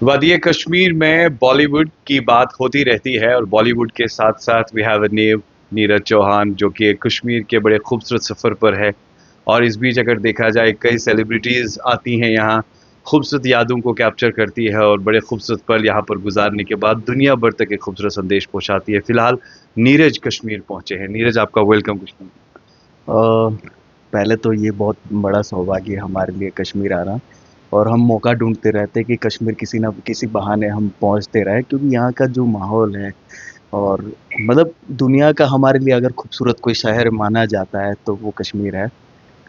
वादिय कश्मीर में बॉलीवुड की बात होती रहती है और बॉलीवुड के साथ साथ we have a name Neeraj Chauhan जो कि कश्मीर के बड़े खूबसूरत सफ़र पर है। और इस बीच अगर देखा जाए कई सेलिब्रिटीज़ आती हैं यहाँ, खूबसूरत यादों को कैप्चर करती है और बड़े खूबसूरत पल यहाँ पर गुजारने के बाद दुनिया भर तक एक खूबसूरत संदेश पहुँचाती है। फिलहाल नीरज कश्मीर पहुँचे हैं। नीरज, आपका वेलकम कश्मीर। अ, पहले तो ये बहुत बड़ा सौभाग्य है हमारे लिए कश्मीर आना। और हम मौका ढूंढते रहते हैं कि कश्मीर किसी ना किसी बहाने हम पहुंचते रहे, क्योंकि यहाँ का जो माहौल है और मतलब दुनिया का हमारे लिए अगर खूबसूरत कोई शहर माना जाता है तो वो कश्मीर है।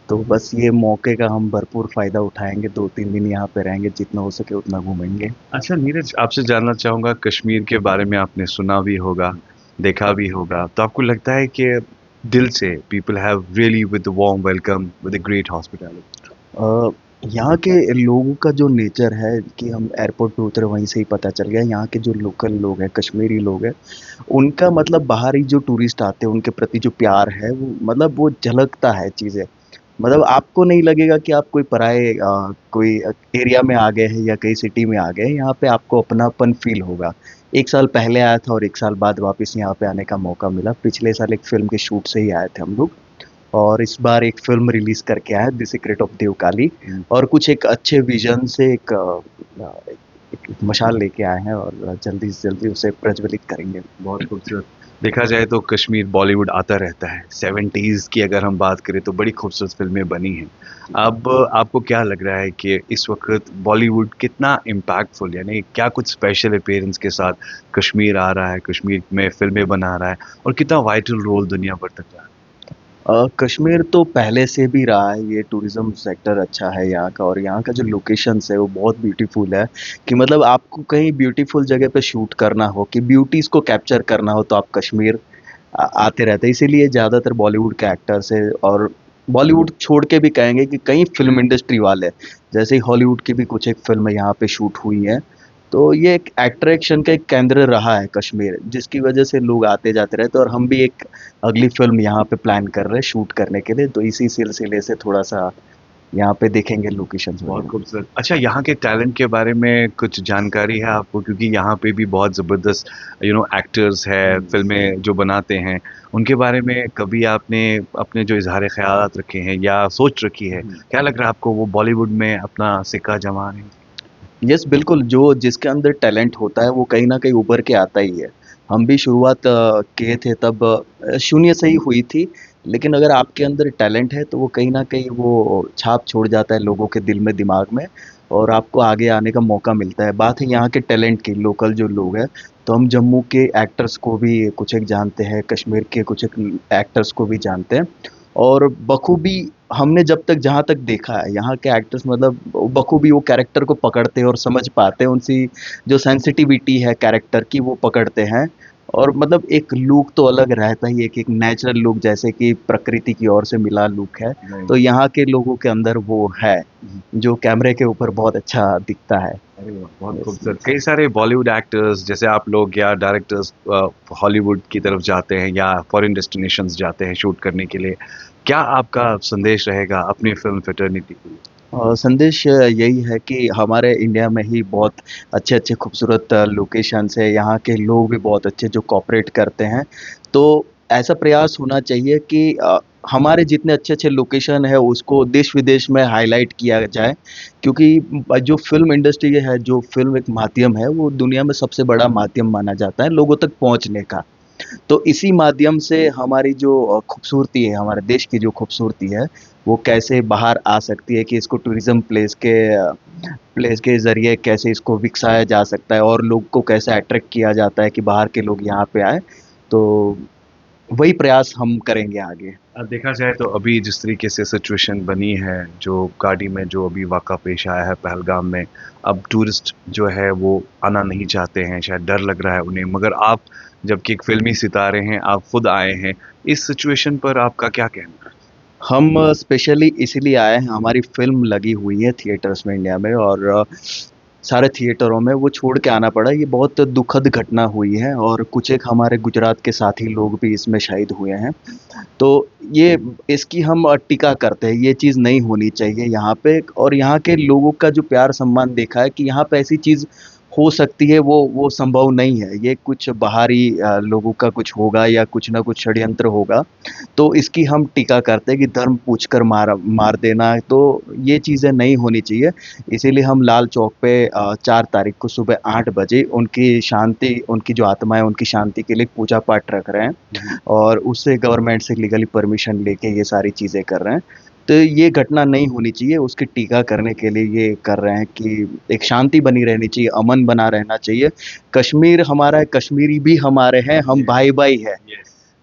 तो बस ये मौके का हम भरपूर फ़ायदा उठाएंगे, 2-3 दिन यहाँ पे रहेंगे, जितना हो सके उतना घूमेंगे। अच्छा नीरज, आपसे जानना चाहूँगा कश्मीर के बारे में आपने सुना भी होगा, देखा भी होगा, तो आपको लगता है कि दिल से people have really with warm welcome with a great hospitality? Uh, यहाँ के लोगों का जो नेचर है कि हम एयरपोर्ट पे उतरे वहीं से ही पता चल गया। यहाँ के जो लोकल लोग हैं, कश्मीरी लोग हैं, उनका मतलब बाहरी जो टूरिस्ट आते हैं उनके प्रति जो प्यार है वो मतलब वो झलकता है चीज़ें। मतलब आपको नहीं लगेगा कि आप कोई पराए कोई एरिया में आ गए हैं या कई सिटी में आ गए हैं। यहाँ पे आपको अपनापन फ़ील होगा। 1 साल पहले आया था और 1 साल बाद वापस यहाँ पे आने का मौका मिला। पिछले साल एक फ़िल्म के शूट से ही आए थे हम लोग। और इस बार एक फ़िल्म रिलीज़ करके आए हैं, द सीक्रेट ऑफ देवकाली। और कुछ एक अच्छे विज़न से एक मशाल लेके आए हैं और जल्दी से जल्दी उसे प्रज्वलित करेंगे। बहुत खूबसूरत। देखा जाए तो कश्मीर बॉलीवुड आता रहता है। 70s की अगर हम बात करें तो बड़ी खूबसूरत फ़िल्में बनी हैं। अब आपको क्या लग रहा है कि इस वक़्त बॉलीवुड कितना इम्पैक्टफुल, यानी क्या कुछ स्पेशल अपीयरेंस के साथ कश्मीर आ रहा है, कश्मीर में फ़िल्में बना रहा है और कितना वाइटल रोल दुनिया भर तक रहा है? कश्मीर तो पहले से भी रहा है, ये टूरिज़्म सेक्टर अच्छा है यहाँ का। और यहाँ का जो लोकेशंस है वो बहुत ब्यूटीफुल है कि मतलब आपको कहीं ब्यूटीफुल जगह पे शूट करना हो, कि ब्यूटीज़ को कैप्चर करना हो, तो आप कश्मीर आते रहते हैं। इसीलिए ज़्यादातर बॉलीवुड के एक्टर्स है और बॉलीवुड छोड़ के भी कहेंगे कि कई फिल्म इंडस्ट्री वाले, जैसे ही हॉलीवुड की भी कुछ एक फिल्म यहाँ पे शूट हुई है। तो ये एक अट्रैक्शन का एक केंद्र रहा है कश्मीर, जिसकी वजह से लोग आते जाते रहते हैं। और हम भी एक अगली फिल्म यहाँ पे प्लान कर रहे हैं शूट करने के लिए, तो इसी सिलसिले से थोड़ा सा यहाँ पे देखेंगे लोकेशंस बहुत वगैरह। खूबसूरत। अच्छा, यहाँ के टैलेंट के बारे में कुछ जानकारी है आपको? क्योंकि यहाँ पे भी बहुत ज़बरदस्त एक्टर्स हैं, फ़िल्में जो बनाते हैं, उनके बारे में कभी आपने अपने जो इज़हार ख़यालात रखे हैं या सोच रखी है, क्या लग रहा है आपको वो बॉलीवुड में अपना सिक्का जमा रहे हैं? यस, बिल्कुल, जो जिसके अंदर टैलेंट होता है वो कहीं न कहीं उभर के आता ही है। हम भी शुरुआत किए थे तब शून्य से ही हुई थी, लेकिन अगर आपके अंदर टैलेंट है तो वो कहीं न कहीं वो छाप छोड़ जाता है लोगों के दिल में, दिमाग में, और आपको आगे आने का मौका मिलता है। बात है यहाँ के टैलेंट की, लोकल जो लोग हैं, तो हम जम्मू के एक्टर्स को भी कुछ एक जानते हैं, कश्मीर के कुछ एक एक्टर्स को भी जानते हैं। और बखूबी हमने जब तक जहाँ तक देखा है, यहाँ के एक्टर्स मतलब बखूबी वो कैरेक्टर को पकड़ते हैं और समझ पाते हैं, उनकी जो सेंसिटिविटी है कैरेक्टर की वो पकड़ते हैं। और मतलब एक लुक तो अलग रहता ही है कि एक नेचुरल लुक, जैसे कि प्रकृति की ओर से मिला लुक है। राइट। तो यहाँ के लोगों के अंदर वो है, जो कैमरे के ऊपर बहुत अच्छा दिखता है। अरे वाह! बहुत यस, खूबसूरत। यस। कई सारे बॉलीवुड एक्टर्स जैसे आप लोग या डायरेक्टर्स हॉलीवुड की तरफ जाते हैं या फॉरेन डेस्टिनेशंस जाते हैं शूट करने के लिए। क्या आपका संदेश रहेगा अपनी फ़िल्म फ्रेटर्निटी के लिए? संदेश यही है कि हमारे इंडिया में ही बहुत अच्छे-अच्छे खूबसूरत लोकेशंस है, यहाँ के लोग भी बहुत अच्छे जो कोऑपरेट करते हैं। तो ऐसा प्रयास होना चाहिए कि हमारे जितने अच्छे-अच्छे लोकेशन है उसको देश-विदेश में हाइलाइट किया जाए, क्योंकि जो फ़िल्म इंडस्ट्री है, जो फ़िल्म एक माध्यम है, वो दुनिया में सबसे बड़ा माध्यम माना जाता है लोगों तक पहुँचने का। तो इसी माध्यम से हमारी जो खूबसूरती है, हमारे देश की जो खूबसूरती है, वो कैसे बाहर आ सकती है, कि इसको टूरिज़्म प्लेस के ज़रिए कैसे इसको विकसाया जा सकता है और लोग को कैसे अट्रैक्ट किया जाता है कि बाहर के लोग यहाँ पे आएँ। तो वही प्रयास हम करेंगे आगे। अब देखा जाए तो अभी जिस तरीके से सिचुएशन बनी है, जो गाड़ी में जो अभी वाक़ा पेश आया है पहलगाम में, अब टूरिस्ट जो है वो आना नहीं चाहते हैं, शायद डर लग रहा है उन्हें। मगर आप जबकि एक फ़िल्मी सितारे हैं, आप खुद आए हैं, इस सिचुएशन पर आपका क्या कहना है? हम स्पेशली इसीलिए आए हैं, हमारी फ़िल्म लगी हुई है थिएटर्स में इंडिया में, और सारे थिएटरों में वो छोड़ के आना पड़ा। ये बहुत दुखद घटना हुई है और कुछ एक हमारे गुजरात के साथी लोग भी इसमें शहीद हुए हैं। तो ये इसकी हम टीका करते हैं, ये चीज़ नहीं होनी चाहिए यहाँ पे। और यहाँ के लोगों का जो प्यार सम्मान देखा है कि यहाँ पे ऐसी चीज़ हो सकती है वो संभव नहीं है। ये कुछ बाहरी लोगों का कुछ होगा या कुछ ना कुछ षड्यंत्र होगा। तो इसकी हम टीका करते हैं कि धर्म पूछकर मार देना, तो ये चीज़ें नहीं होनी चाहिए। इसीलिए हम लाल चौक पे 4 तारीख को सुबह 8 बजे उनकी जो आत्मा है उनकी शांति के लिए पूजा पाठ रख रहे हैं और उससे गवर्नमेंट से लीगली परमिशन लेके ये सारी चीज़ें कर रहे हैं। तो ये घटना नहीं होनी चाहिए, उसकी टीका करने के लिए ये कर रहे हैं कि एक शांति बनी रहनी चाहिए, अमन बना रहना चाहिए। कश्मीर हमारा है, कश्मीरी भी हमारे हैं, हम भाई-भाई हैं।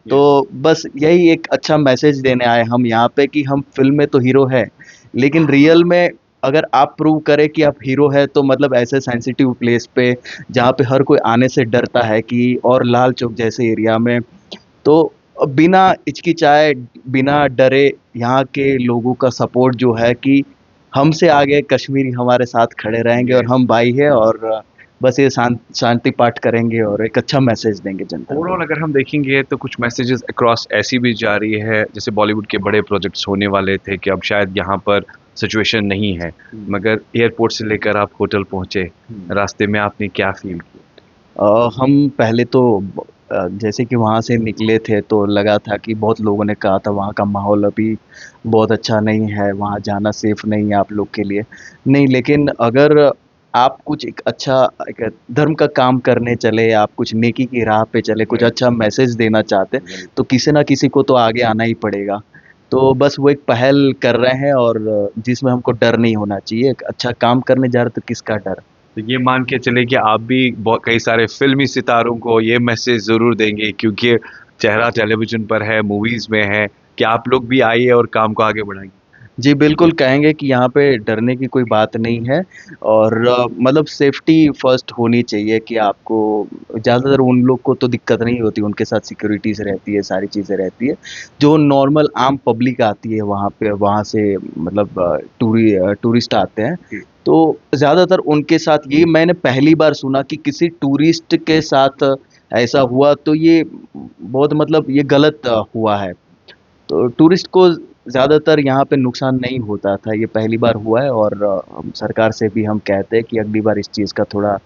तो बस यही एक अच्छा मैसेज देने आए हम यहाँ पे कि हम फ़िल्म में तो हीरो हैं, लेकिन रियल में अगर आप प्रूव करें कि आप हीरो हैं, तो मतलब ऐसे सेंसिटिव प्लेस पे जहाँ पे हर कोई आने से डरता है कि और लाल चौक जैसे एरिया में, तो बिना हिचकिचाए, बिना डरे यहाँ के लोगों का सपोर्ट जो है कि हमसे आगे कश्मीरी हमारे साथ खड़े रहेंगे और हम भाई हैं और बस ये शांति पाठ करेंगे और एक अच्छा मैसेज देंगे जनता को। ओवरऑल अगर हम देखेंगे तो कुछ मैसेजेस अक्रॉस ऐसी भी जा रही है, जैसे बॉलीवुड के बड़े प्रोजेक्ट्स होने वाले थे कि अब शायद यहाँ पर सिचुएशन नहीं है, मगर एयरपोर्ट से लेकर आप होटल पहुँचे, रास्ते में आपने क्या फ़ील किया? हम पहले तो जैसे कि वहाँ से निकले थे तो लगा था कि बहुत लोगों ने कहा था वहाँ का माहौल अभी बहुत अच्छा नहीं है, वहाँ जाना सेफ नहीं है आप लोग के लिए। नहीं, लेकिन अगर आप कुछ एक अच्छा एक धर्म का काम करने चले, आप कुछ नेकी की राह पे चले, कुछ अच्छा मैसेज देना चाहते हैं, तो किसी ना किसी को तो आगे आना ही पड़ेगा। तो बस वो एक पहल कर रहे हैं और जिसमें हमको डर नहीं होना चाहिए। एक अच्छा काम करने जा रहे तो किसका डर? तो ये मान के चले कि आप भी बहुत कई सारे फ़िल्मी सितारों को ये मैसेज ज़रूर देंगे, क्योंकि चेहरा टेलीविज़न पर है, मूवीज़ में है, कि आप लोग भी आइए और काम को आगे बढ़ाइए। जी, बिल्कुल कहेंगे कि यहाँ पे डरने की कोई बात नहीं है और मतलब सेफ्टी फर्स्ट होनी चाहिए कि आपको ज़्यादातर उन लोग को तो दिक्कत नहीं होती, उनके साथ सिक्योरिटीज़ रहती है, सारी चीज़ें रहती है। जो नॉर्मल आम पब्लिक आती है वहाँ पे, वहाँ से मतलब टूरिस्ट आते हैं, तो ज़्यादातर उनके साथ ये मैंने पहली बार सुना कि किसी टूरिस्ट के साथ ऐसा हुआ, तो ये बहुत मतलब ये गलत हुआ है। तो टूरिस्ट को ज़्यादातर यहाँ पे नुकसान नहीं होता था, ये पहली बार हुआ है और सरकार से भी हम कहते हैं कि अगली बार इस चीज़ का थोड़ा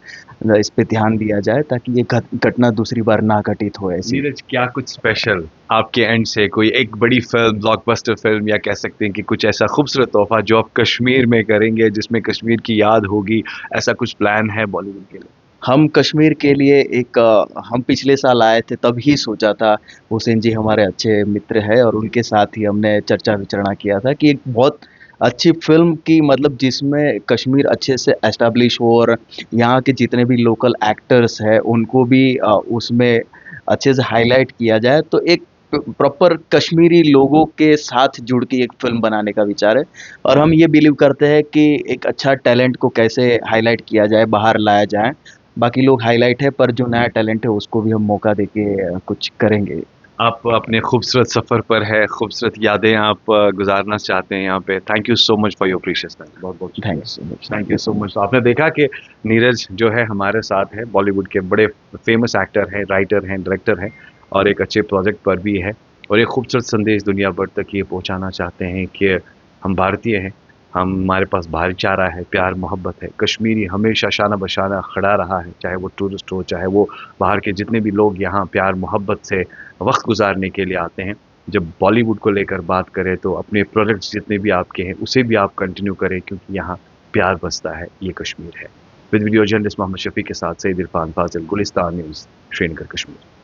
इस पे ध्यान दिया जाए ताकि ये घटना दूसरी बार ना घटित हो ऐसी। नीरज, क्या कुछ स्पेशल आपके एंड से कोई एक बड़ी फ़िल्म, ब्लॉकबस्टर फ़िल्म, या कह सकते हैं कि कुछ ऐसा खूबसूरत तोहफ़ा जो आप कश्मीर में करेंगे, जिसमें कश्मीर की याद होगी, ऐसा कुछ प्लान है बॉलीवुड के लिए? हम कश्मीर के लिए एक हम पिछले साल आए थे तब ही सोचा था, हुसैन जी हमारे अच्छे मित्र हैं और उनके साथ ही हमने चर्चा विचारणा किया था कि एक बहुत अच्छी फ़िल्म की मतलब जिसमें कश्मीर अच्छे से एस्टैब्लिश हो और यहाँ के जितने भी लोकल एक्टर्स हैं उनको भी उसमें अच्छे से हाइलाइट किया जाए। तो एक प्रॉपर कश्मीरी लोगों के साथ जुड़ के एक फ़िल्म बनाने का विचार है और हम ये बिलीव करते हैं कि एक अच्छा टैलेंट को कैसे हाइलाइट किया जाए, बाहर लाया जाए। बाकी लोग हाइलाइट है पर जो नया टैलेंट है उसको भी हम मौका देके कुछ करेंगे। आप अपने खूबसूरत सफ़र पर है, खूबसूरत यादें आप गुज़ारना चाहते हैं यहाँ पे। Thank you so much for your precious time. बहुत-बहुत शुक्रिया। Thank you so much, thank you so much. तो आपने देखा कि नीरज जो है हमारे साथ है, बॉलीवुड के बड़े फ़ेमस एक्टर हैं, राइटर हैं, डायरेक्टर हैं, और एक अच्छे प्रोजेक्ट पर भी है, और एक खूबसूरत संदेश दुनिया भर तक ये पहुँचाना चाहते हैं कि हम भारतीय हैं, हमारे पास भाईचारा है, प्यार मोहब्बत है। कश्मीरी हमेशा शाना बशाना खड़ा रहा है, चाहे वो टूरिस्ट हो, चाहे वो बाहर के जितने भी लोग यहाँ प्यार मोहब्बत से वक्त गुजारने के लिए आते हैं। जब बॉलीवुड को लेकर बात करें तो अपने प्रोजेक्ट्स जितने भी आपके हैं उसे भी आप कंटिन्यू करें, क्योंकि यहाँ प्यार बसता है, ये कश्मीर है। With video journalist Mohammad Shafi के साथ सईद इरफान फाजिल, गुलिस्तान न्यूज़, श्रीनगर, कश्मीर।